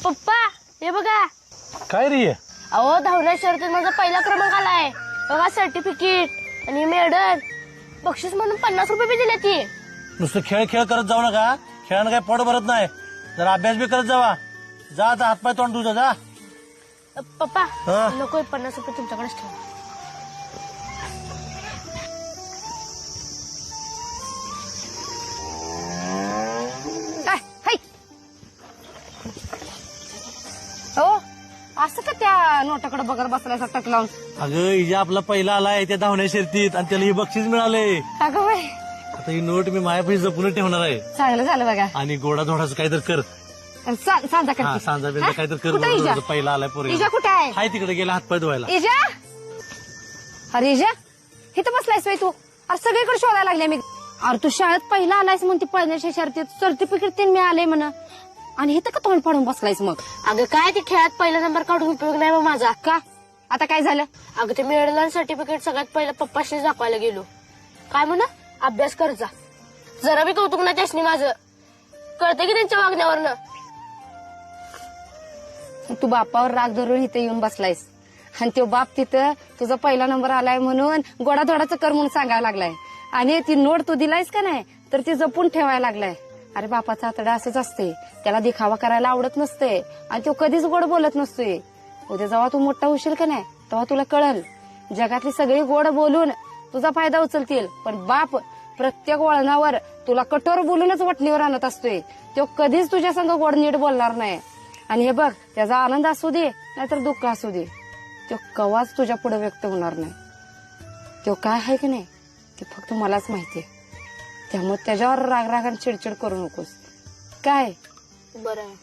पप्पा हे बघा. काय रे? अहो धावण्या शर्यतीत माझा पहिला क्रमांक आलाय बघा. सर्टिफिकेट आणि मेडल बक्षीस म्हणून 50 रुपये बी दिले ती. नुसतं खेळ खेळ करत जाऊ नका. खेळानं काय पोट भरत नाही. जरा अभ्यास बी करत जावा. जा आता हातपाय तोंड तुझा जा. पप्पा हा? नको 50 रुपये तुमच्याकडेच ठेवा. हो असं का त्या नोटाकडे बघत बसलायचा टक लावून. अगं हिजा आपला पहिला आलाय त्या धावण्या शर्यतीत आणि त्याला हे बक्षीस मिळालंय. अगं बाई आता ही नोट मी मायापाशी जपून ठेवणार आहे. चांगलं झालं बघा. आणि गोडा धोडाचं काहीतरी कर. सांजा हा करते. सांजा बिंजा काहीतरी कर. कुठे इजा? बरोबर पहिला आलाय पोरी. इजा कुठे आहे? हाय तिकडे गेला हातपाय धुवायला. इजा अरे इजा इथं बसलायस बाई तू. अरे सगळीकडे शोधायला लागले मी. अरे तू शाळेत पहिला आलायस म्हणते पहिल्याच्या शर्तीत सर्टिफिकेट तीन मिळाले म्हण आणि इथं का तोंड फाडून बसलायस मग? अगं काय ते खेळात पहिला नंबर काढून उपयोग नाही बा माझा. का आता काय झालं? अगं ते मेडल आणि सर्टिफिकेट सगळ्यात पहिलं पप्पाशी दाखवायला गेलो. काय म्हणा अभ्यास कर जा. जरा बी कौतुक नाही त्याशनी माझं. कळतं की त्यांच्या वागण्यावरनं. तू बापावर राग धरून इथे येऊन बसलायस आणि तो बाप तिथं तुझा पहिला नंबर आलाय म्हणून गोडाधोडाचं कर म्हणून सांगायला लागलाय आणि ती नोट तू दिलायस का नाही तर ती जपून ठेवायला लागलाय. अरे बापाचा आतडा असंच असते. त्याला दिखावा करायला आवडत नसते आणि तो कधीच गोड बोलत नसतोय. उद्या जेव्हा तू मोठा होशील का नाही तेव्हा तुला कळल जगातली सगळी गोड बोलून तुझा फायदा उचलतील पण बाप प्रत्येक वळणावर तुला कठोर बोलूनच वटणीवर आणत असतोय. तो कधीच तुझ्या संग गोड नीट बोलणार नाही. आणि हे बघ त्याचा आनंद असू दे नाहीतर दुःख असू दे तो कवाच तुझ्या पुढे व्यक्त होणार नाही. तो काय आहे की नाही ते फक्त मलाच माहितीये. त्यामुळे त्याच्यावर राग राग आणि चिडचिड करू नकोस. काय बरं